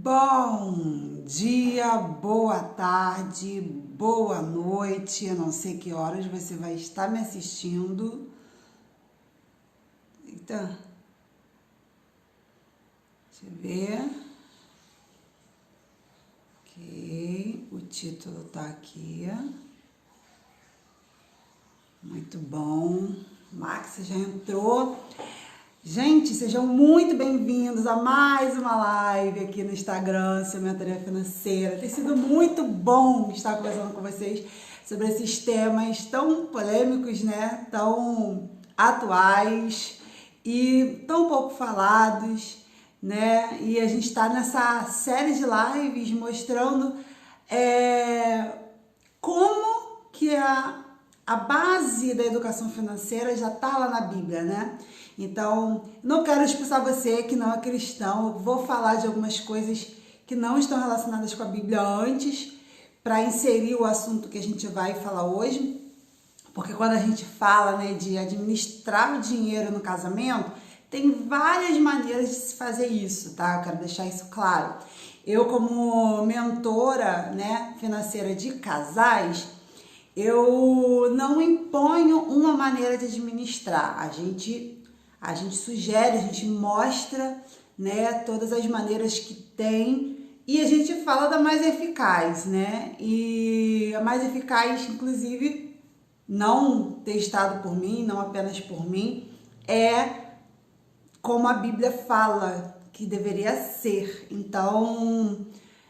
Bom dia, boa tarde, boa noite. Eu não sei que horas você vai estar me assistindo. Eita, deixa eu ver. Ok, o título tá aqui. Muito bom. Max, você já entrou. Gente, sejam muito bem-vindos a mais uma live aqui no Instagram, Sua Mentoria Financeira. Tem sido muito bom estar conversando com vocês sobre esses temas tão polêmicos, né? Tão atuais e tão pouco falados, né? E a gente está nessa série de lives mostrando como que a base da educação financeira já está lá na Bíblia, né? Então, não quero expulsar você que não é cristão. Eu vou falar de algumas coisas que não estão relacionadas com a Bíblia antes, para inserir o assunto que a gente vai falar hoje. Porque quando a gente fala, né, de administrar o dinheiro no casamento, tem várias maneiras de se fazer isso, tá? Eu quero deixar isso claro. Eu, como mentora, né, financeira de casais, eu não imponho uma maneira de administrar. A gente sugere, a gente mostra, né, todas as maneiras que tem e a gente fala da mais eficaz, né? E a mais eficaz, inclusive, não testado por mim, não apenas por mim, é como a Bíblia fala que deveria ser. Então,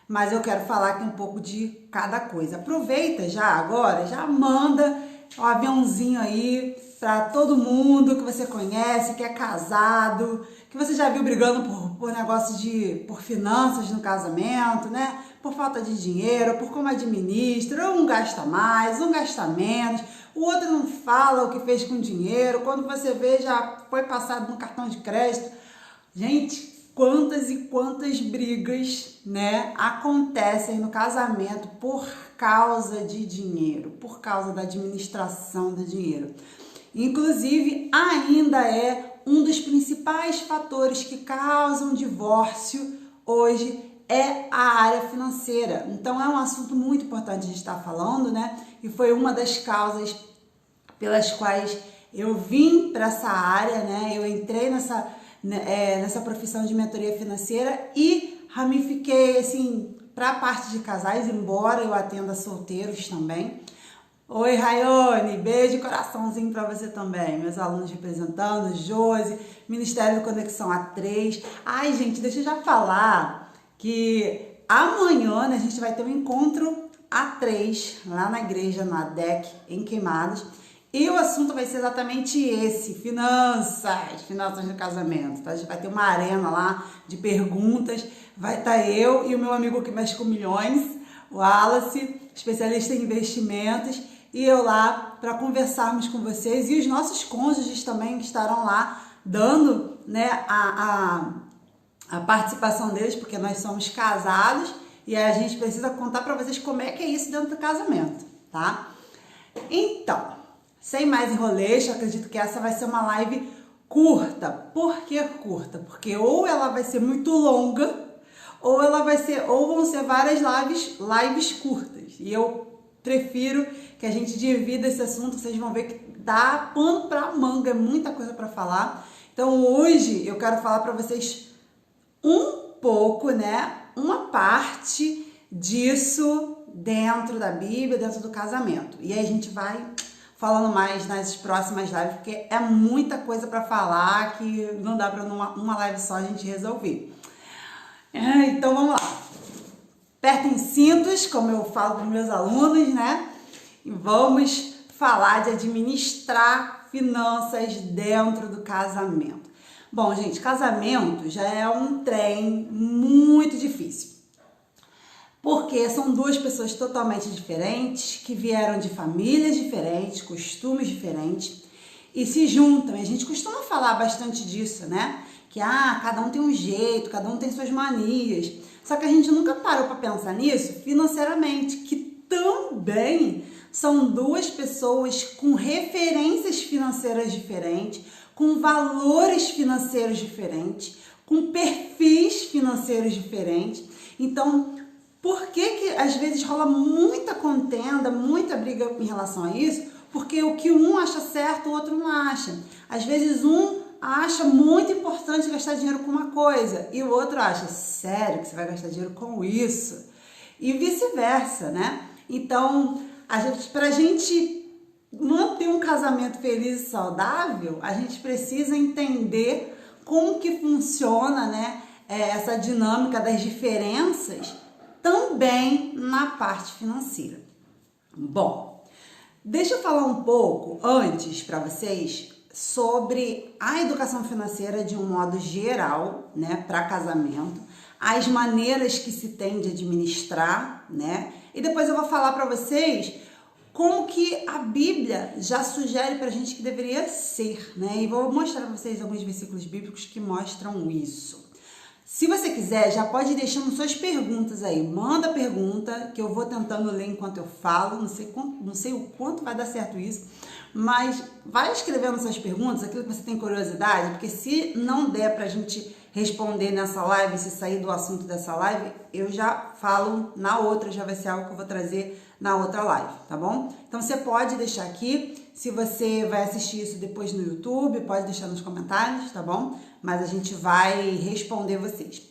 mas eu quero falar aqui um pouco de cada coisa. Aproveita já agora, já manda um aviãozinho aí para todo mundo que você conhece, que é casado, que você já viu brigando por negócio por finanças no casamento, né? Por falta de dinheiro, por como administra, um gasta mais, um gasta menos, o outro não fala o que fez com o dinheiro, quando você vê já foi passado no cartão de crédito. Gente, quantas e quantas brigas, né, acontecem no casamento por causa de dinheiro, por causa da administração do dinheiro. Inclusive, ainda é um dos principais fatores que causam divórcio hoje é a área financeira. Então, é um assunto muito importante a gente estar falando, né? E foi uma das causas pelas quais eu vim para essa área, né? Eu entrei nessa profissão de mentoria financeira e ramifiquei, assim, para a parte de casais, embora eu atenda solteiros também. Oi, Rayone, beijo e coraçãozinho para você também. Meus alunos representando, Josi, Ministério do Conexão A3. Ai, gente, deixa eu já falar que amanhã, né, a gente vai ter um encontro A3 lá na igreja, na ADEC, em Queimados. E o assunto vai ser exatamente esse, finanças do casamento. Tá? A gente vai ter uma arena lá de perguntas. Vai estar eu e o meu amigo que mexe com milhões, o Wallace, especialista em investimentos, e eu lá para conversarmos com vocês, e os nossos cônjuges também que estarão lá dando, né, a participação deles, porque nós somos casados e a gente precisa contar para vocês como é que é isso dentro do casamento, tá? Então, sem mais enroleixo, eu acredito que essa vai ser uma live curta. Por que curta? Porque ou ela vai ser muito longa, ou vão ser várias lives curtas. E eu prefiro que a gente divida esse assunto. Vocês vão ver que dá pano pra manga, é muita coisa para falar. Então hoje eu quero falar para vocês um pouco, né, uma parte disso dentro da Bíblia, dentro do casamento. E aí a gente vai falando mais nas próximas lives, porque é muita coisa para falar que não dá para numa live só a gente resolver. Então vamos lá. Apertem cintos, como eu falo para os meus alunos, né? E vamos falar de administrar finanças dentro do casamento. Bom, gente, casamento já é um trem muito difícil. Porque são duas pessoas totalmente diferentes, que vieram de famílias diferentes, costumes diferentes, e se juntam. E a gente costuma falar bastante disso, né? Que cada um tem um jeito, cada um tem suas manias. Só que a gente nunca parou para pensar nisso financeiramente, que também são duas pessoas com referências financeiras diferentes, com valores financeiros diferentes, com perfis financeiros diferentes. Então, por que às vezes rola muita contenda, muita briga em relação a isso? Porque o que um acha certo, o outro não acha. Às vezes um acha muito importante gastar dinheiro com uma coisa e o outro acha, sério que você vai gastar dinheiro com isso? E vice-versa, né? Então, pra gente manter um casamento feliz e saudável, a gente precisa entender como que funciona, né, essa dinâmica das diferenças também na parte financeira. Bom, deixa eu falar um pouco antes para vocês sobre a educação financeira de um modo geral, né, para casamento, as maneiras que se tem de administrar, né, e depois eu vou falar para vocês como que a Bíblia já sugere pra gente que deveria ser, né? E vou mostrar pra vocês alguns versículos bíblicos que mostram isso. Se você quiser, já pode ir deixando suas perguntas aí. Manda pergunta, que eu vou tentando ler enquanto eu falo. Não sei o quanto vai dar certo isso, mas vai escrevendo suas perguntas, aquilo que você tem curiosidade, porque se não der pra gente responder nessa live, se sair do assunto dessa live, eu já falo na outra, já vai ser algo que eu vou trazer na outra live, tá bom? Então você pode deixar aqui, se você vai assistir isso depois no YouTube, pode deixar nos comentários, tá bom? Mas a gente vai responder vocês.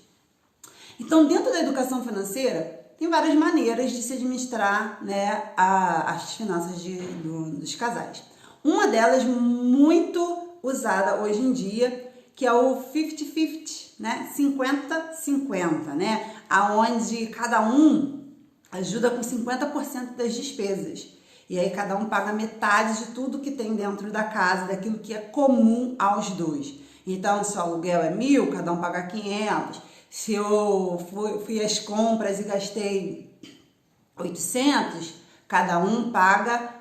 Então, dentro da educação financeira, tem várias maneiras de se administrar, né, as finanças dos casais. Uma delas muito usada hoje em dia, que é o 50-50, né? 50-50, né? Aonde cada um ajuda com 50% das despesas. E aí cada um paga metade de tudo que tem dentro da casa, daquilo que é comum aos dois. Então, se o aluguel é 1.000, cada um paga 500. Se eu fui às compras e gastei 800, cada um paga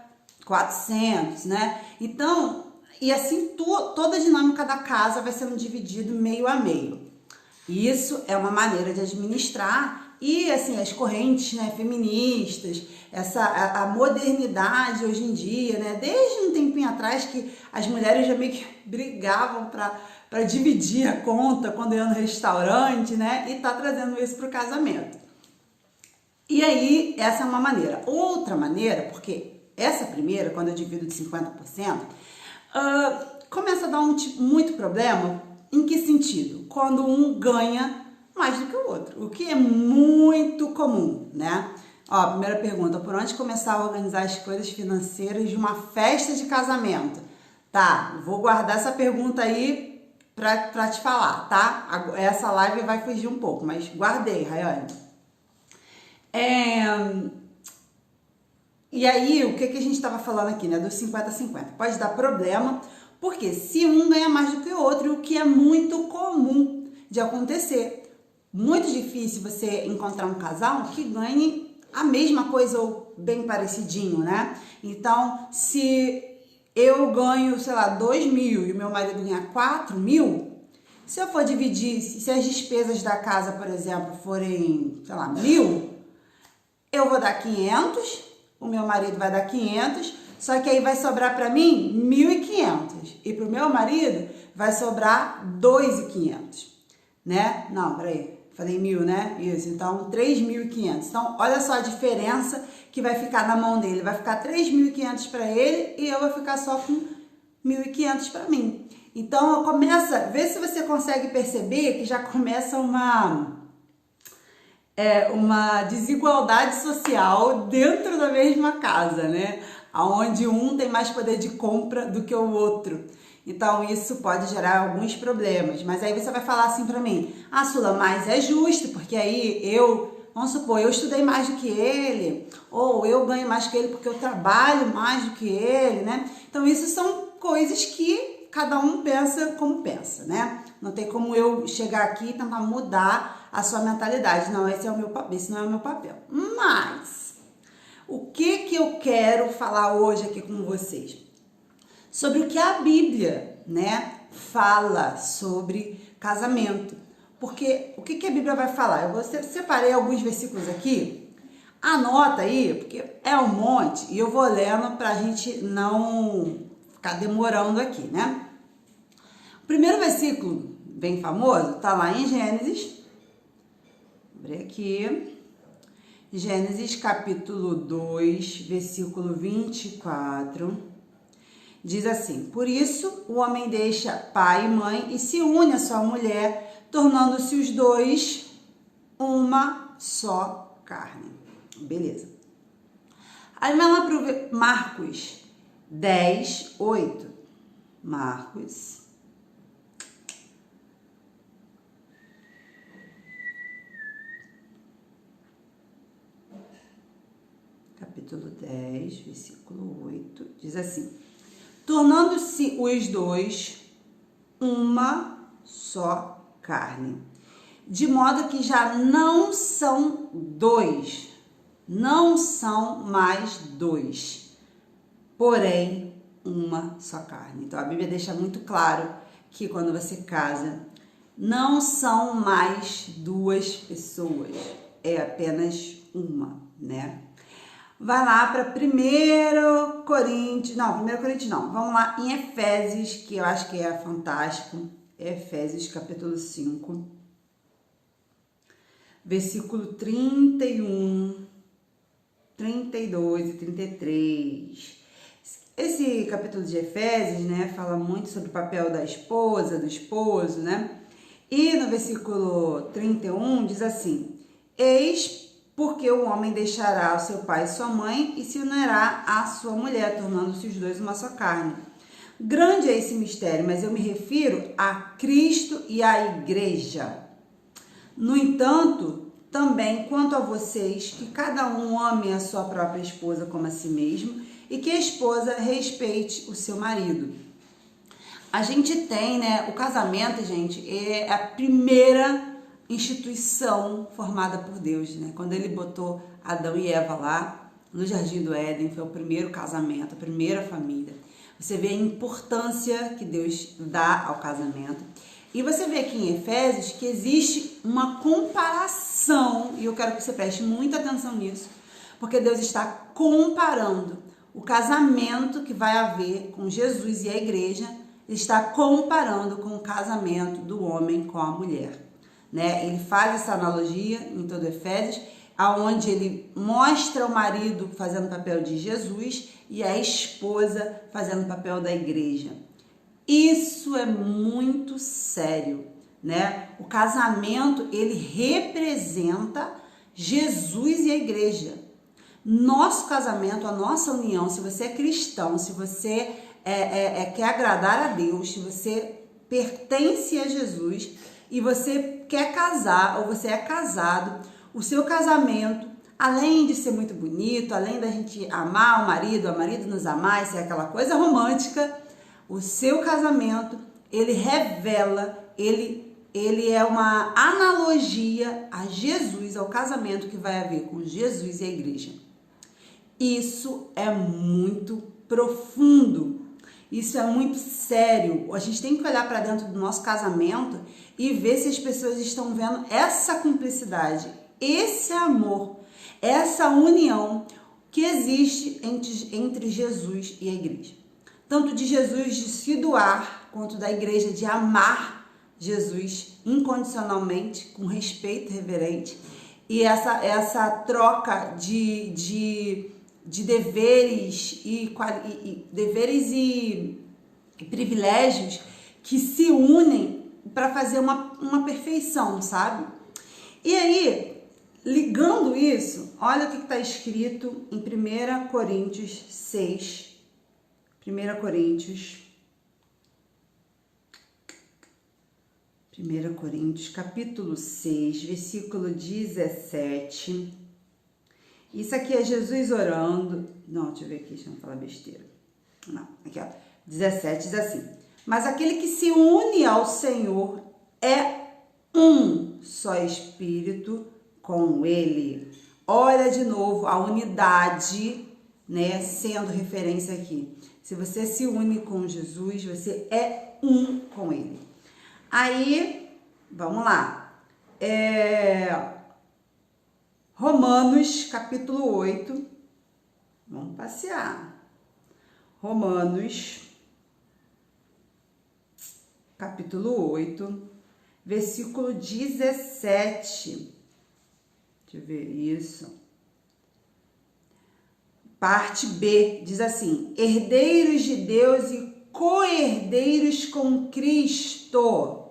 400, né? Então, e assim toda a dinâmica da casa vai sendo dividido meio a meio. Isso é uma maneira de administrar. E assim, as correntes, né, feministas, a modernidade hoje em dia, né, desde um tempinho atrás que as mulheres já meio que brigavam para dividir a conta quando iam no restaurante, né, e tá trazendo isso para o casamento. E aí, essa é uma maneira. Outra maneira, porque essa primeira, quando eu divido de 50%, começa a dar muito problema. Em que sentido? Quando um ganha mais do que o outro, o que é muito comum, né? Ó, primeira pergunta, por onde começar a organizar as coisas financeiras de uma festa de casamento? Tá, vou guardar essa pergunta aí pra te falar, tá? Essa live vai fugir um pouco, mas guardei, Rayane. E aí, o que a gente estava falando aqui, né? Dos 50-50. Pode dar problema, porque se um ganha mais do que o outro, o que é muito comum de acontecer. Muito difícil você encontrar um casal que ganhe a mesma coisa ou bem parecidinho, né? Então, se eu ganho, sei lá, 2.000 e o meu marido ganha 4.000, se eu for dividir, se as despesas da casa, por exemplo, forem, sei lá, 1.000, eu vou dar 500, o meu marido vai dar 500, só que aí vai sobrar para mim 1.500 e para o meu marido vai sobrar 2.500, né? Não, peraí. Falei 1.000, né? Isso, então 3.500. Então, olha só a diferença que vai ficar na mão dele. Vai ficar 3.500 para ele e eu vou ficar só com 1.500 para mim. Então, vê se você consegue perceber que já começa uma desigualdade social dentro da mesma casa, né? Onde um tem mais poder de compra do que o outro. Então, isso pode gerar alguns problemas. Mas aí você vai falar assim pra mim, Sula, mas é justo, porque aí vamos supor, eu estudei mais do que ele, ou eu ganho mais que ele porque eu trabalho mais do que ele, né? Então, isso são coisas que cada um pensa como pensa, né? Não tem como eu chegar aqui e tentar mudar a sua mentalidade. Não, esse não é o meu papel. Mas, o que eu quero falar hoje aqui com vocês? Sobre o que a Bíblia, né, fala sobre casamento. Porque o que a Bíblia vai falar? Eu separei alguns versículos aqui, anota aí, porque é um monte, e eu vou lendo para a gente não ficar demorando aqui, né? O primeiro versículo, bem famoso, tá lá em Gênesis. abrir aqui. Gênesis capítulo 2, versículo 24. Diz assim: por isso o homem deixa pai e mãe e se une à sua mulher, tornando-se os dois uma só carne. Beleza. Aí vai lá para Marcos 10, 8. Marcos. Capítulo 10, versículo 8. Diz assim: tornando-se os dois uma só carne. De modo que já não são dois. Não são mais dois, porém uma só carne. Então a Bíblia deixa muito claro que quando você casa, não são mais duas pessoas, é apenas uma, né? Vai lá para 1 Coríntios, não, vamos lá em Efésios, que eu acho que é fantástico, Efésios capítulo 5, versículo 31, 32 e 33. Esse capítulo de Efésios, né, fala muito sobre o papel da esposa, do esposo, né? E no versículo 31 diz assim: eis porque o homem deixará o seu pai e sua mãe e se unirá à sua mulher, tornando-se os dois uma só carne. Grande é esse mistério, mas eu me refiro a Cristo e à igreja. No entanto, também quanto a vocês, que cada um ame a sua própria esposa como a si mesmo e que a esposa respeite o seu marido. A gente tem, né, o casamento, gente, é a primeira instituição formada por Deus, né? Quando ele botou Adão e Eva lá no Jardim do Éden, foi o primeiro casamento, a primeira família. Você vê a importância que Deus dá ao casamento. E você vê aqui em Efésios que existe uma comparação, e eu quero que você preste muita atenção nisso, porque Deus está comparando o casamento que vai haver com Jesus e a igreja, ele está comparando com o casamento do homem com a mulher, né? Ele faz essa analogia em todo Efésios, aonde ele mostra o marido fazendo o papel de Jesus e a esposa fazendo o papel da igreja. Isso é muito sério, né? O casamento, ele representa Jesus e a igreja. Nosso casamento, a nossa união, se você é cristão, se você quer agradar a Deus, se você pertence a Jesus e você quer casar ou você é casado, o seu casamento, além de ser muito bonito, além da gente amar o marido nos amar, isso é aquela coisa romântica, o seu casamento, ele revela, ele é uma analogia a Jesus, ao casamento que vai haver com Jesus e a igreja. Isso é muito profundo, isso é muito sério. A gente tem que olhar para dentro do nosso casamento e ver se as pessoas estão vendo essa cumplicidade, esse amor, essa união que existe entre Jesus e a igreja. Tanto de Jesus de se doar, quanto da igreja de amar Jesus incondicionalmente, com respeito reverente. E essa troca de deveres e privilégios que se unem para fazer uma perfeição, sabe? E aí, ligando isso, olha o que está escrito em 1 Coríntios 6, 1 Coríntios, capítulo 6, versículo 17. Isso aqui é Jesus orando. Não, deixa eu ver aqui, deixa eu não falar besteira. Não, aqui ó, 17 diz assim: mas aquele que se une ao Senhor é um só espírito com ele. Olha de novo a unidade, né, sendo referência aqui. Se você se une com Jesus, você é um com ele. Aí, vamos lá. Romanos, capítulo 8. Vamos passear. Romanos, capítulo 8, versículo 17. Deixa eu ver isso. Parte B diz assim: herdeiros de Deus e co-herdeiros com Cristo.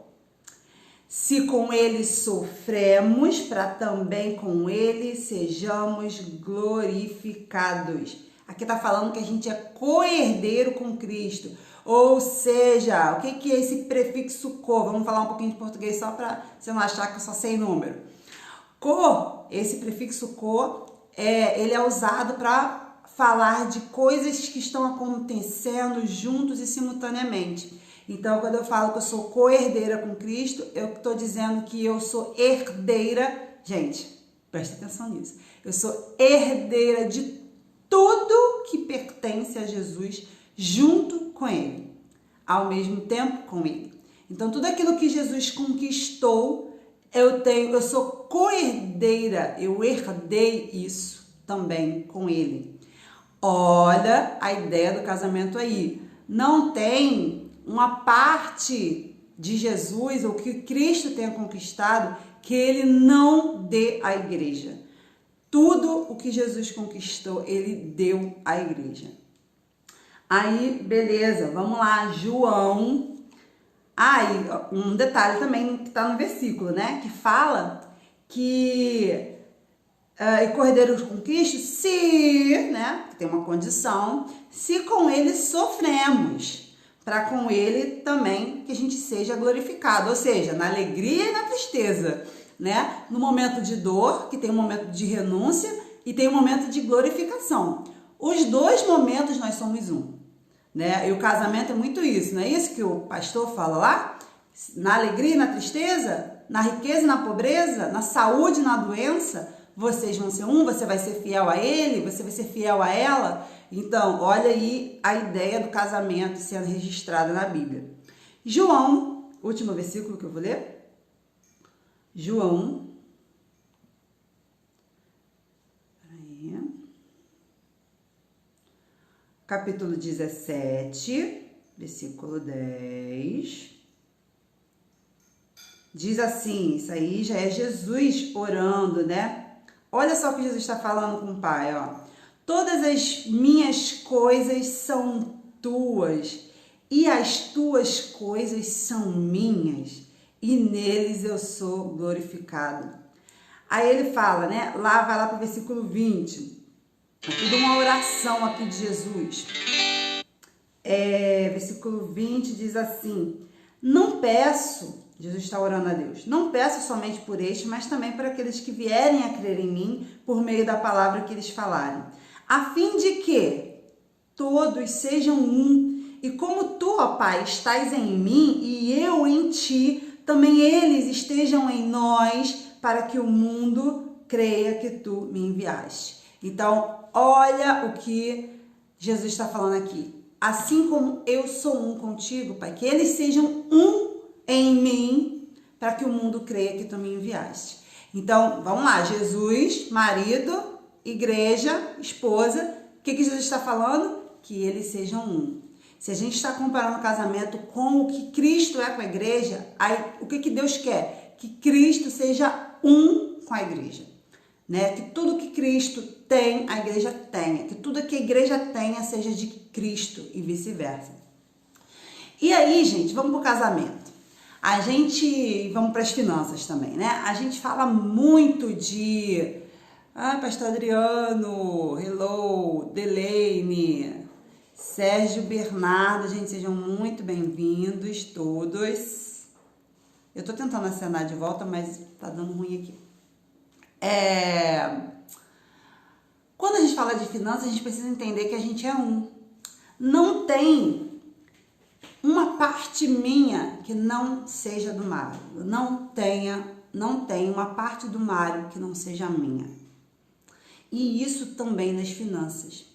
Se com ele sofremos, para também com ele sejamos glorificados. Aqui está falando que a gente é co-herdeiro com Cristo. Ou seja, o que é esse prefixo co? Vamos falar um pouquinho de português só para você não achar que eu só sei número. Co, esse prefixo co, ele é usado para falar de coisas que estão acontecendo juntos e simultaneamente. Então, quando eu falo que eu sou co-herdeira com Cristo, eu estou dizendo que eu sou herdeira. Gente, presta atenção nisso. Eu sou herdeira de tudo que pertence a Jesus junto com Ele, ao mesmo tempo com Ele. Então, tudo aquilo que Jesus conquistou, eu sou co-herdeira, eu herdei isso também com Ele. Olha a ideia do casamento aí. Não tem uma parte de Jesus, ou que Cristo tenha conquistado, que Ele não dê à igreja. Tudo o que Jesus conquistou, Ele deu à igreja. Aí, beleza, vamos lá, João. E um detalhe também que está no versículo, né? Que fala que e corredeiros com Cristo, se, né? Tem uma condição, se com ele sofremos, para com ele também que a gente seja glorificado, ou seja, na alegria e na tristeza, né? No momento de dor, que tem um momento de renúncia e tem um momento de glorificação. Os dois momentos nós somos um, né? E o casamento é muito isso, não é isso que o pastor fala lá? Na alegria e na tristeza, na riqueza e na pobreza, na saúde e na doença, vocês vão ser um, você vai ser fiel a ele, você vai ser fiel a ela. Então, olha aí a ideia do casamento sendo registrada na Bíblia. João, último versículo que eu vou ler. João. Capítulo 17, versículo 10. Diz assim, isso aí já é Jesus orando, né? Olha só o que Jesus está falando com o Pai, ó. Todas as minhas coisas são tuas e as tuas coisas são minhas e neles eu sou glorificado. Aí ele fala, né? Vai lá para o versículo 20. É tudo uma oração aqui de Jesus. Versículo 20 diz assim: não peço, Jesus está orando a Deus, não peço somente por este, mas também por aqueles que vierem a crer em mim por meio da palavra que eles falarem, a fim de que todos sejam um, e como tu, ó Pai, estás em mim e eu em ti, também eles estejam em nós, para que o mundo creia que tu me enviaste. Então, olha o que Jesus está falando aqui. Assim como eu sou um contigo, Pai, que eles sejam um em mim, para que o mundo creia que tu me enviaste. Então, vamos lá, Jesus, marido, igreja, esposa, o que Jesus está falando? Que eles sejam um. Se a gente está comparando o casamento com o que Cristo é com a igreja, aí o que Deus quer? Que Cristo seja um com a igreja, né? Que tudo que Cristo tem, a igreja tenha. Que tudo que a igreja tenha seja de Cristo e vice-versa. E aí, gente, vamos para o casamento. Vamos para as finanças também, né? A gente fala muito de... Pastor Adriano, hello, Delaine, Sérgio Bernardo, gente, sejam muito bem-vindos todos. Eu tô tentando acenar de volta, mas tá dando ruim aqui. Quando a gente fala de finanças, a gente precisa entender que a gente é um. Não tem uma parte minha que não seja do Mário. Não tem uma parte do Mário que não seja minha. E isso também nas finanças.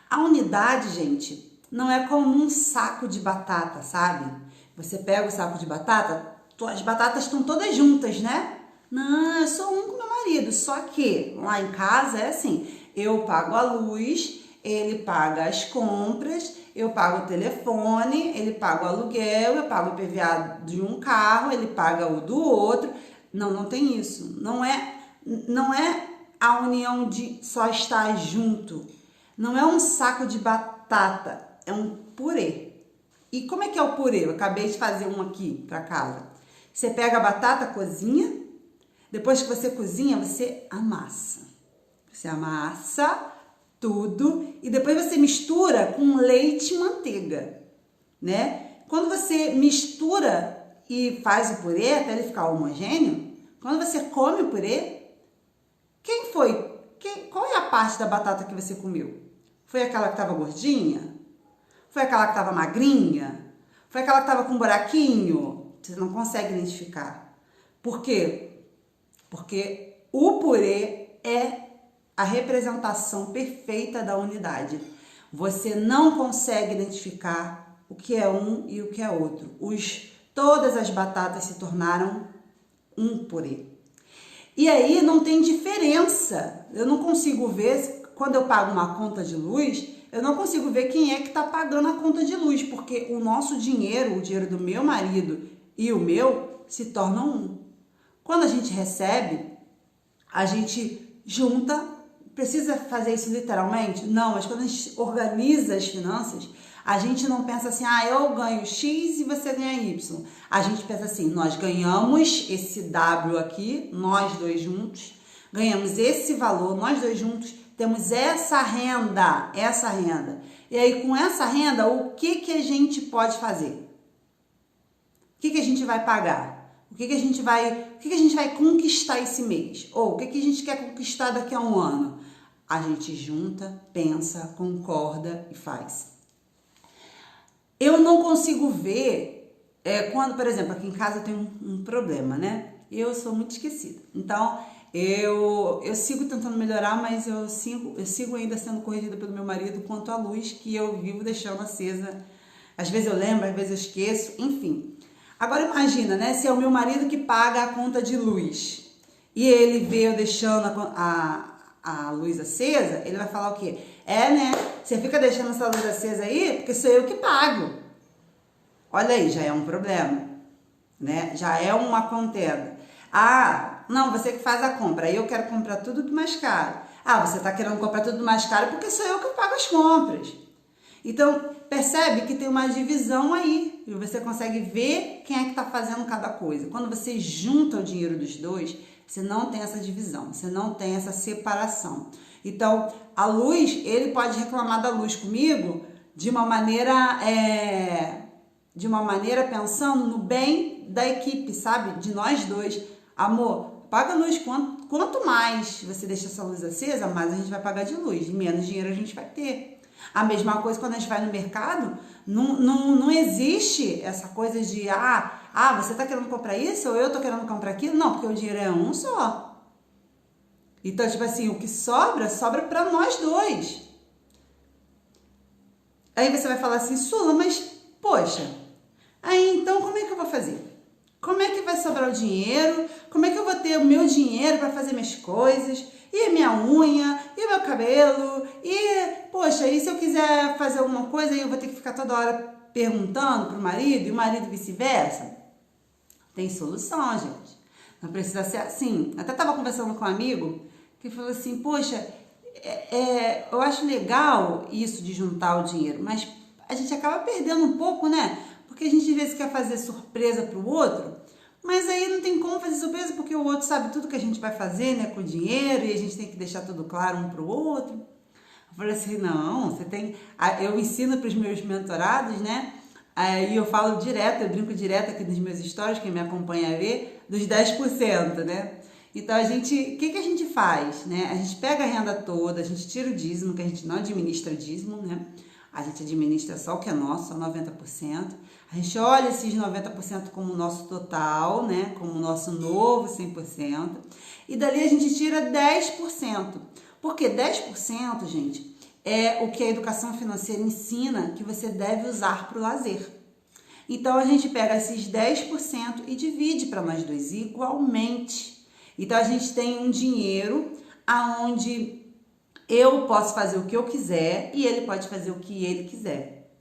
A unidade, gente, não é como um saco de batata, sabe? Você pega o saco de batata, as batatas estão todas juntas, né? Não, eu sou um com meu marido. Só que lá em casa é assim, eu pago a luz, ele paga as compras, eu pago o telefone, ele paga o aluguel, eu pago o IPVA de um carro, ele paga o do outro. Não tem isso. Não é não é a união de só estar junto. Não é um saco de batata, é um purê. E como é que é o purê? Eu acabei de fazer um aqui para casa. Você pega a batata, cozinha. Depois que você cozinha, você amassa. Você amassa tudo e depois você mistura com leite e manteiga, né? Quando você mistura e faz o purê até ele ficar homogêneo, quando você come o purê, qual é a parte da batata que você comeu? Foi aquela que estava gordinha? Foi aquela que estava magrinha? Foi aquela que estava com um buraquinho? Você não consegue identificar. Por quê? Porque o purê é a representação perfeita da unidade. Você não consegue identificar o que é um e o que é outro. Todas as batatas se tornaram um purê. E aí não tem diferença. Eu não consigo ver, quando eu pago uma conta de luz, eu não consigo ver quem é que está pagando a conta de luz, porque o nosso dinheiro, o dinheiro do meu marido e o meu, se tornam um. Quando a gente recebe, a gente junta. Precisa fazer isso literalmente? Não, mas quando a gente organiza as finanças, a gente não pensa assim, eu ganho X e você ganha Y. A gente pensa assim, nós ganhamos esse W aqui, nós dois juntos, ganhamos esse valor, nós dois juntos, temos essa renda. E aí, com essa renda, o que a gente pode fazer? O que a gente vai pagar? O que a gente vai conquistar esse mês? Ou o que a gente quer conquistar daqui a um ano? A gente junta, pensa, concorda e faz. Eu não consigo ver quando, por exemplo, aqui em casa eu tenho um problema, né? Eu sou muito esquecida. Então, eu sigo tentando melhorar, mas eu sigo ainda sendo corrigida pelo meu marido quanto à luz que eu vivo deixando acesa. Às vezes eu lembro, às vezes eu esqueço, enfim. Agora imagina, né? Se é o meu marido que paga a conta de luz e ele vê eu deixando a luz acesa, ele vai falar o quê? Né? Você fica deixando essa luz acesa aí porque sou eu que pago. Olha aí, já é um problema, né? Já é uma contenda. Não, você que faz a compra, aí eu quero comprar tudo do mais caro. Você tá querendo comprar tudo do mais caro porque sou eu que pago as compras. Então, percebe que tem uma divisão aí, e você consegue ver quem é que está fazendo cada coisa. Quando você junta o dinheiro dos dois, você não tem essa divisão, você não tem essa separação. Então, a luz, ele pode reclamar da luz comigo de uma maneira pensando no bem da equipe, sabe? De nós dois. Amor, paga a luz, quanto mais você deixa essa luz acesa, mais a gente vai pagar de luz, menos dinheiro a gente vai ter. A mesma coisa quando a gente vai no mercado, não existe essa coisa de, você tá querendo comprar isso ou eu tô querendo comprar aquilo? Não, porque o dinheiro é um só. Então, tipo assim, o que sobra pra nós dois. Aí você vai falar assim, Sula, mas, poxa, aí então como é que eu vou fazer? Como é que vai sobrar o dinheiro? Como é que eu vou ter o meu dinheiro para fazer minhas coisas? E a minha unha? E o meu cabelo? Poxa, e se eu quiser fazer alguma coisa, aí eu vou ter que ficar toda hora perguntando pro marido e o marido vice-versa? Tem solução, gente. Não precisa ser assim. Até estava conversando com um amigo que falou assim, poxa, eu acho legal isso de juntar o dinheiro, mas a gente acaba perdendo um pouco, né? Porque a gente às vezes quer fazer surpresa pro outro, mas aí não tem como fazer surpresa porque o outro sabe tudo que a gente vai fazer, né, com o dinheiro, e a gente tem que deixar tudo claro um pro outro. Eu falei assim, não, você tem... Eu ensino pros meus mentorados, né, e eu falo direto, eu brinco direto aqui nos meus stories, quem me acompanha vê, dos 10%, né. Então, o que a gente faz, né? A gente pega a renda toda, a gente tira o dízimo, que a gente não administra dízimo, né? A gente administra só o que é nosso, só 90%. A gente olha esses 90% como o nosso total, né? Como o nosso novo 100%. E dali a gente tira 10%. Porque 10%, gente, é o que a educação financeira ensina que você deve usar para o lazer. Então, a gente pega esses 10% e divide para nós dois igualmente. Então, a gente tem um dinheiro aonde eu posso fazer o que eu quiser e ele pode fazer o que ele quiser.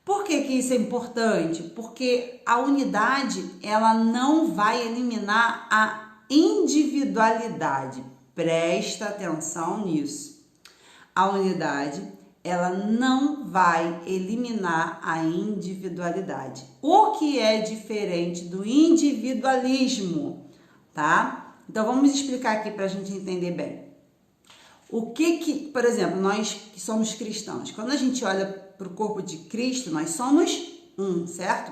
Por que isso é importante? Porque a unidade, ela não vai eliminar individualidade. Presta atenção nisso. A unidade, ela não vai eliminar a individualidade. O que é diferente do individualismo, tá? Então, vamos explicar aqui para a gente entender bem. Por exemplo, nós que somos cristãos, quando a gente olha para o corpo de Cristo, nós somos um, certo?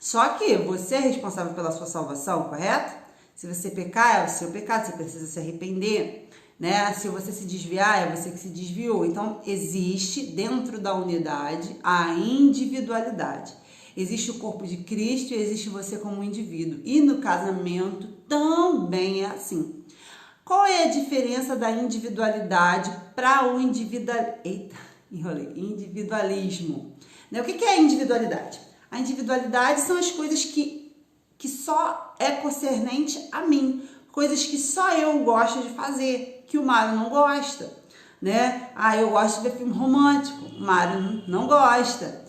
Só que você é responsável pela sua salvação, correto? Se você pecar, é o seu pecado, você precisa se arrepender, né? Se você se desviar, é você que se desviou. Então, existe dentro da unidade a individualidade. Existe o corpo de Cristo e existe você como indivíduo. E no casamento também é assim. Qual é a diferença da individualidade para o individualismo? O que é a individualidade? A individualidade são as coisas que só é concernente a mim, coisas que só eu gosto de fazer, que o Mário não gosta, né? Eu gosto de ver filme romântico, o Mário não gosta.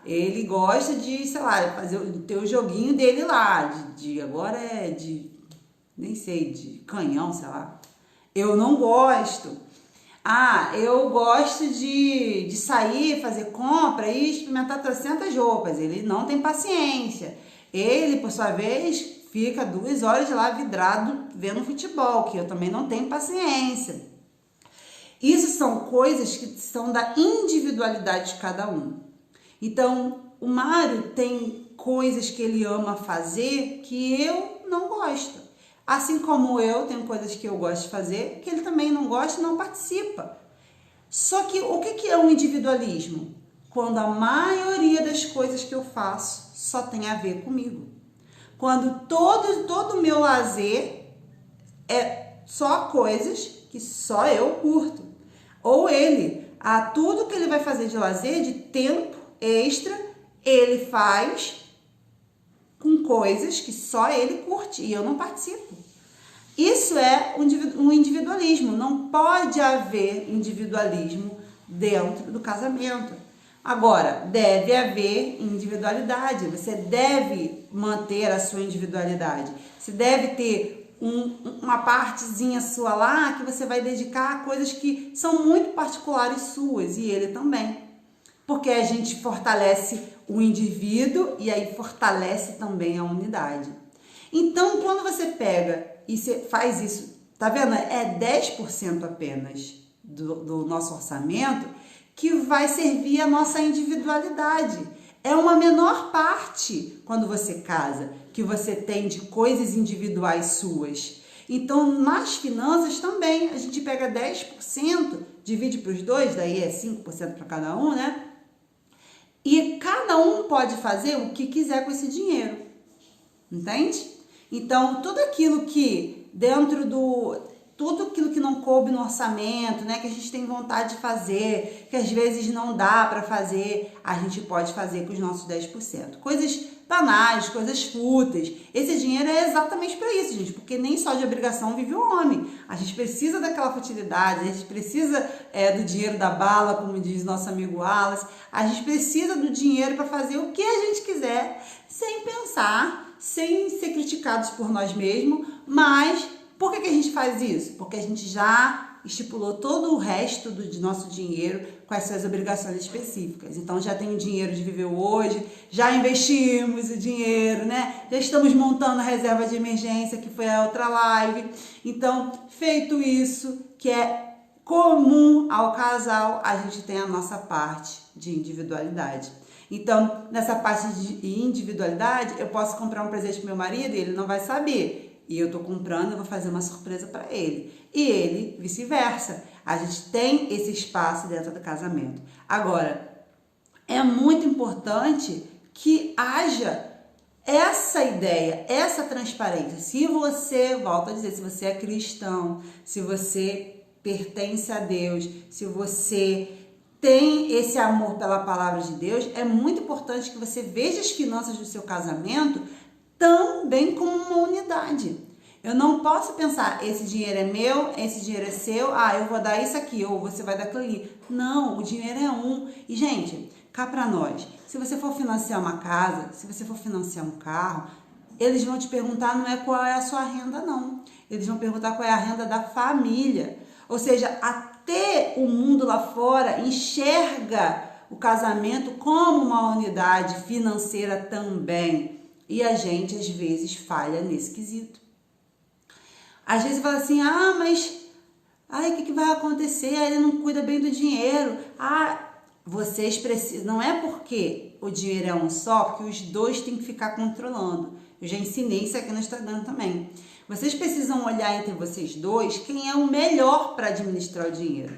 Ele gosta de, sei lá, ter o joguinho dele lá, agora é nem sei, de canhão, sei lá. Eu não gosto. Eu gosto de sair, fazer compra e experimentar 300 roupas. Ele não tem paciência. Ele, por sua vez, fica 2 horas lá vidrado vendo futebol, que eu também não tenho paciência. Isso são coisas que são da individualidade de cada um. Então, o Mário tem coisas que ele ama fazer que eu não gosto. Assim como eu tenho coisas que eu gosto de fazer que ele também não gosta e não participa. Só que o que é o individualismo? Quando a maioria das coisas que eu faço só tem a ver comigo. Quando todo o meu lazer é só coisas que só eu curto. Ou ele, tudo que ele vai fazer de lazer, de tempo extra, ele faz com coisas que só ele curte e eu não participo. Isso é um individualismo. Não pode haver individualismo dentro do casamento. Agora, deve haver individualidade. Você deve manter a sua individualidade. Você deve ter uma partezinha sua lá que você vai dedicar a coisas que são muito particulares suas e ele também. Porque a gente fortalece o indivíduo e aí fortalece também a unidade. Então, quando você pega e você faz isso, tá vendo? É 10% apenas do nosso orçamento que vai servir a nossa individualidade. É uma menor parte quando você casa, que você tem de coisas individuais suas. Então, nas finanças também, a gente pega 10%, divide para os dois, daí é 5% para cada um, né? E cada um pode fazer o que quiser com esse dinheiro, entende? Então, tudo aquilo que não coube no orçamento, né, que a gente tem vontade de fazer, que às vezes não dá para fazer, a gente pode fazer com os nossos 10%. Coisas banais, coisas fúteis. Esse dinheiro é exatamente para isso, gente, porque nem só de obrigação vive o homem. A gente precisa daquela futilidade, a gente precisa do dinheiro da bala, como diz nosso amigo Wallace. A gente precisa do dinheiro para fazer o que a gente quiser, sem pensar, sem ser criticados por nós mesmos, mas por que a gente faz isso? Porque a gente já estipulou todo o resto de nosso dinheiro com as suas obrigações específicas. Então, já tem o dinheiro de viver hoje, já investimos o dinheiro, né? Já estamos montando a reserva de emergência, que foi a outra live. Então, feito isso, que é comum ao casal, a gente tem a nossa parte de individualidade. Então, nessa parte de individualidade, eu posso comprar um presente pro meu marido e ele não vai saber. E eu tô comprando, eu vou fazer uma surpresa para ele. E ele, vice-versa. A gente tem esse espaço dentro do casamento. Agora, é muito importante que haja essa ideia, essa transparência. Se você, volto a dizer, se você é cristão, se você pertence a Deus, se você tem esse amor pela palavra de Deus, é muito importante que você veja as finanças do seu casamento também como uma unidade. Eu não posso pensar, esse dinheiro é meu, esse dinheiro é seu, eu vou dar isso aqui, ou você vai dar aquilo ali. Não, o dinheiro é um. E, gente, cá pra nós, se você for financiar uma casa, se você for financiar um carro, eles vão te perguntar não é qual é a sua renda, não. Eles vão perguntar qual é a renda da família. Ou seja, até o mundo lá fora enxerga o casamento como uma unidade financeira também. E a gente, às vezes, falha nesse quesito. Às vezes fala assim, mas o que vai acontecer? Ele não cuida bem do dinheiro. Vocês precisam, não é porque o dinheiro é um só que os dois têm que ficar controlando. Eu já ensinei isso aqui no Instagram também. Vocês precisam olhar entre vocês dois quem é o melhor para administrar o dinheiro.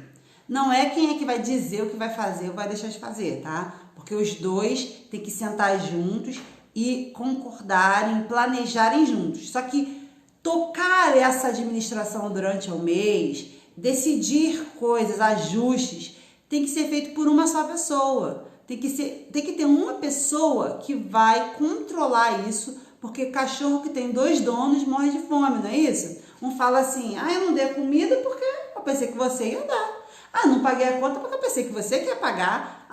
Não é quem é que vai dizer o que vai fazer ou vai deixar de fazer, tá? Porque os dois têm que sentar juntos e concordarem, planejarem juntos. Só que tocar essa administração durante o mês, decidir coisas, ajustes, tem que ser feito por uma só pessoa. Tem que ter uma pessoa que vai controlar isso, porque cachorro que tem 2 donos morre de fome, não é isso? Um fala assim, eu não dei a comida porque eu pensei que você ia dar. Não paguei a conta porque eu pensei que você que ia pagar.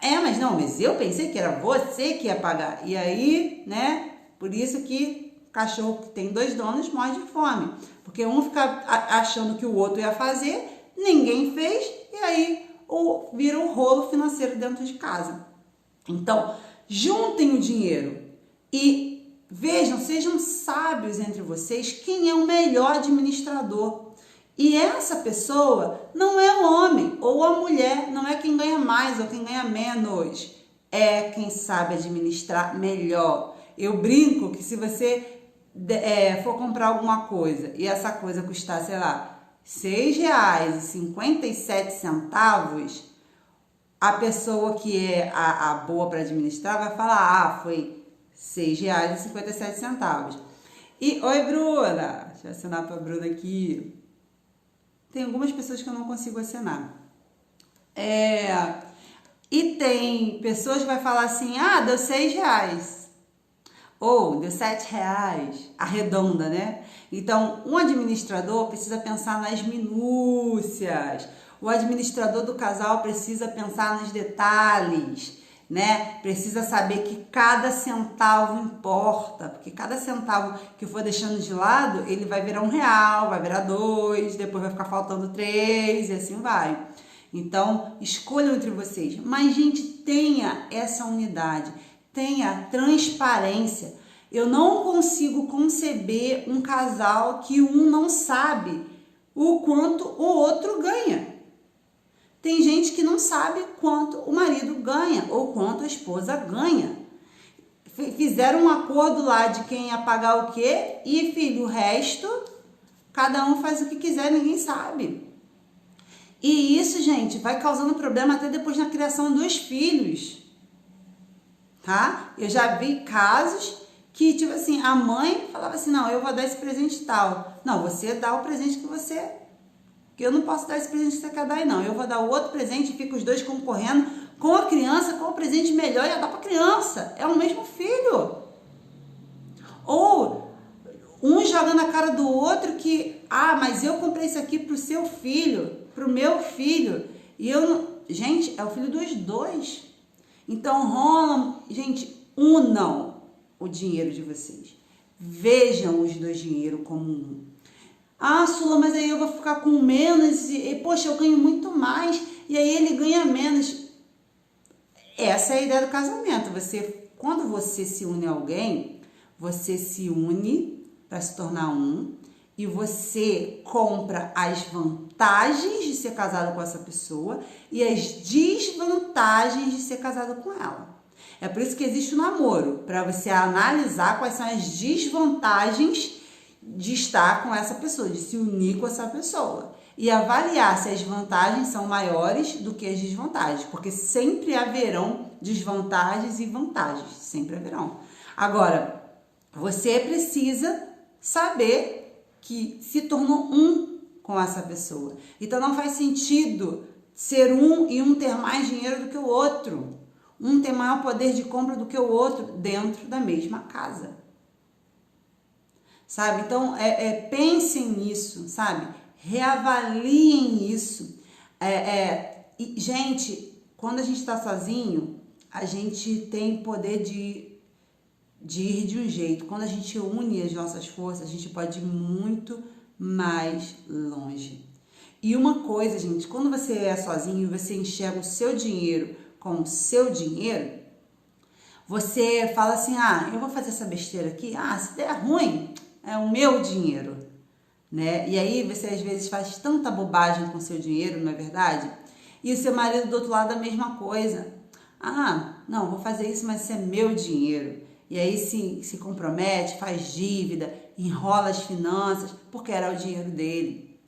Mas eu pensei que era você que ia pagar. E aí, né, por isso que cachorro que tem 2 donos morre de fome. Porque um fica achando que o outro ia fazer, ninguém fez, e aí vira um rolo financeiro dentro de casa. Então, juntem o dinheiro e vejam, sejam sábios entre vocês quem é o melhor administrador. E essa pessoa não é o homem ou a mulher, não é quem ganha mais ou quem ganha menos, é quem sabe administrar melhor. Eu brinco que se você for comprar alguma coisa e essa coisa custar, sei lá, R$6,57, a pessoa que é a boa para administrar vai falar, foi R$6,57. E, oi, Bruna, deixa eu assinar para a Bruna aqui. Tem algumas pessoas que eu não consigo assinar. E tem pessoas que vai falar assim, deu R$6. Ou deu R$7, arredonda, né? Então, um administrador precisa pensar nas minúcias. O administrador do casal precisa pensar nos detalhes, né? Precisa saber que cada centavo importa, porque cada centavo que for deixando de lado, ele vai virar R$1, vai virar 2, depois vai ficar faltando 3 e assim vai. Então, escolham entre vocês. Mas, gente, tenha essa unidade. Tenha transparência. Eu não consigo conceber um casal que um não sabe o quanto o outro ganha. Tem gente que não sabe quanto o marido ganha ou quanto a esposa ganha. Fizeram um acordo lá de quem ia pagar o quê e, filho, o resto, cada um faz o que quiser, ninguém sabe. E isso, gente, vai causando problema até depois na criação dos filhos. Tá? Eu já vi casos que, tipo assim, a mãe falava assim, não, eu vou dar esse presente tal. Não, você dá o presente que eu não posso dar esse presente que você quer dar aí, não. Eu vou dar o outro presente e fica os dois concorrendo com a criança, qual o presente melhor ia dar pra criança. É o mesmo filho. Ou um joga na cara do outro que, mas eu comprei isso aqui pro seu filho, pro meu filho. E eu não... Gente, é o filho dos dois. Então, rola, gente, unam o dinheiro de vocês. Vejam os dois dinheiros como um. Sula, mas aí eu vou ficar com menos poxa, eu ganho muito mais e aí ele ganha menos. Essa é a ideia do casamento. Quando você se une a alguém, você se une para se tornar um e você compra as vantagens de ser casado com essa pessoa e as desvantagens de ser casado com ela. É por isso que existe o namoro, para você analisar quais são as desvantagens de estar com essa pessoa, de se unir com essa pessoa e avaliar se as vantagens são maiores do que as desvantagens, porque sempre haverão desvantagens e vantagens, sempre haverão. Agora, você precisa saber que se tornou um com essa pessoa. Então não faz sentido ser um e um ter mais dinheiro do que o outro. Um ter maior poder de compra do que o outro dentro da mesma casa. Sabe? Então, pensem nisso, sabe? Reavaliem isso. E, gente, quando a gente está sozinho, a gente tem poder de de ir de um jeito. Quando a gente une as nossas forças, a gente pode ir muito mais longe. E uma coisa, gente, quando você é sozinho, você enxerga o seu dinheiro como seu dinheiro, você fala assim, eu vou fazer essa besteira aqui, se der ruim, é o meu dinheiro, né? E aí você às vezes faz tanta bobagem com o seu dinheiro, não é verdade? E o seu marido do outro lado a mesma coisa. Não, vou fazer isso, mas isso é meu dinheiro. E aí se compromete, faz dívida, enrola as finanças, porque era o dinheiro dele.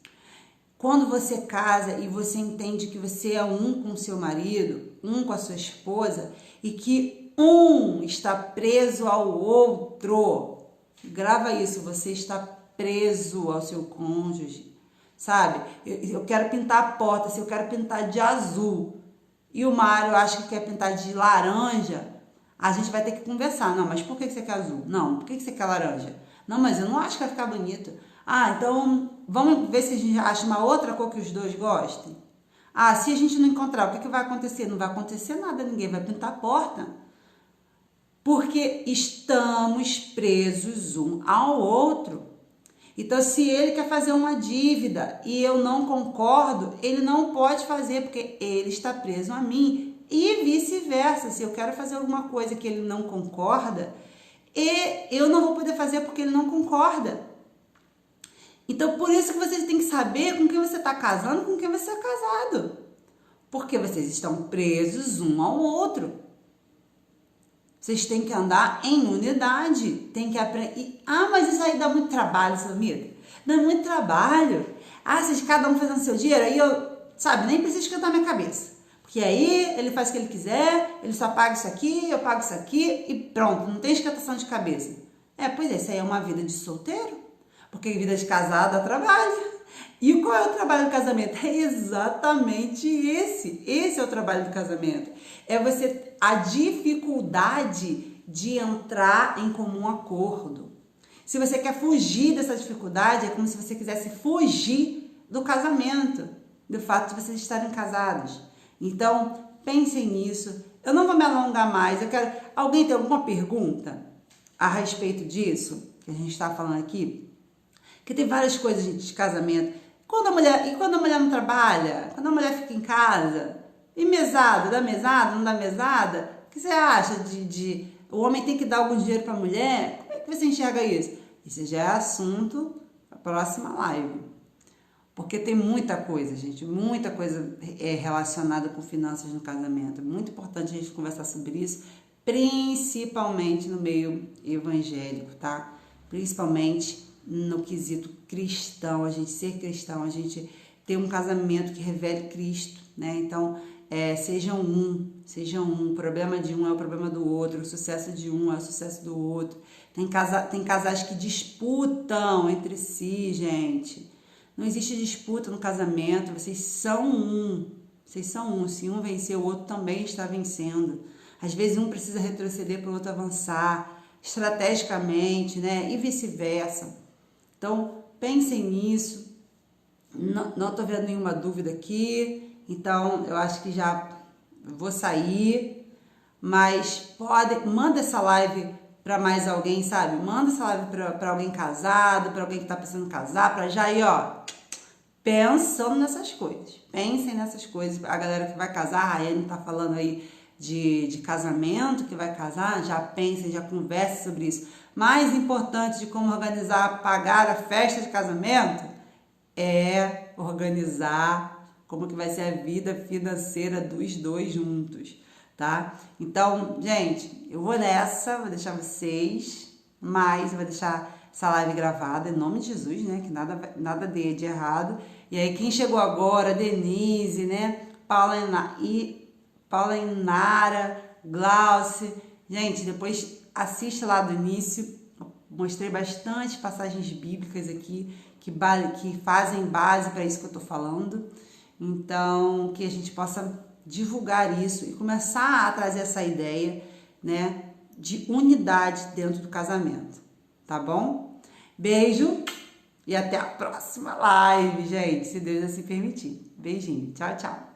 Quando você casa e você entende que você é um com o seu marido, um com a sua esposa, e que um está preso ao outro, grava isso, você está preso ao seu cônjuge, sabe? Eu quero pintar a porta, se eu quero pintar de azul e o Mário acha que quer pintar de laranja, a gente vai ter que conversar. Não, mas por que você quer azul? Não, por que você quer laranja? Não, mas eu não acho que vai ficar bonito. Então vamos ver se a gente acha uma outra cor que os dois gostem. Se a gente não encontrar, o que vai acontecer? Não vai acontecer nada, ninguém vai pintar a porta. Porque estamos presos um ao outro. Então, se ele quer fazer uma dívida e eu não concordo, ele não pode fazer, porque ele está preso a mim. E vice-versa, se eu quero fazer alguma coisa que ele não concorda, eu não vou poder fazer porque ele não concorda. Então, por isso que vocês têm que saber com quem você está casando, com quem você é casado. Porque vocês estão presos um ao outro. Vocês têm que andar em unidade. Tem que aprender. Mas isso aí dá muito trabalho, Samira. Dá muito trabalho. Vocês cada um fazendo seu dinheiro, aí eu, nem preciso esquentar minha cabeça. Porque aí ele faz o que ele quiser, ele só paga isso aqui, eu pago isso aqui e pronto, não tem esquentação de cabeça. Pois é, isso aí é uma vida de solteiro. Porque vida de casado dá trabalho. E qual é o trabalho do casamento? É exatamente esse. Esse é o trabalho do casamento. É a dificuldade de entrar em comum acordo. Se você quer fugir dessa dificuldade, é como se você quisesse fugir do casamento, do fato de vocês estarem casados. Então, pensem nisso. Eu não vou me alongar mais. Alguém tem alguma pergunta a respeito disso que a gente está falando aqui? Que tem várias coisas, gente, de casamento. Quando a mulher não trabalha? Quando a mulher fica em casa? E mesada? Dá mesada? Não dá mesada? O que você acha o homem tem que dar algum dinheiro para a mulher? Como é que você enxerga isso? Isso já é assunto para a próxima live. Porque tem muita coisa, gente, muita coisa relacionada com finanças no casamento. É muito importante a gente conversar sobre isso, principalmente no meio evangélico, tá? Principalmente no quesito cristão, a gente ser cristão, a gente ter um casamento que revele Cristo, né? Então, sejam um, o problema de um é o problema do outro, o sucesso de um é o sucesso do outro. Tem casais que disputam entre si, gente. Não existe disputa no casamento, vocês são um. Se um vencer, o outro também está vencendo. Às vezes um precisa retroceder para o outro avançar, estrategicamente, né? E vice-versa. Então, pensem nisso. Não estou vendo nenhuma dúvida aqui. Então, eu acho que já vou sair. Mas manda essa live para mais alguém, sabe? Manda essa live para alguém casado, para alguém que está pensando em casar, para já ir, pensando nessas coisas. Pensem nessas coisas. A galera que vai casar, a Raiane está falando aí de casamento, que vai casar, já pensem, já conversem sobre isso. Mais importante de como pagar a festa de casamento é organizar como que vai ser a vida financeira dos dois juntos, tá? Então, gente, eu vou nessa, vou deixar vocês, mas eu vou deixar essa live gravada em nome de Jesus, né? Que nada dê de errado. E aí, quem chegou agora, Denise, né? Paula Inara, Glauce. Gente, depois assista lá do início. Mostrei bastante passagens bíblicas aqui que fazem base para isso que eu tô falando. Então, que a gente possa divulgar isso e começar a trazer essa ideia, né, de unidade dentro do casamento, tá bom? Beijo e até a próxima live, gente, se Deus assim permitir. Beijinho, tchau, tchau.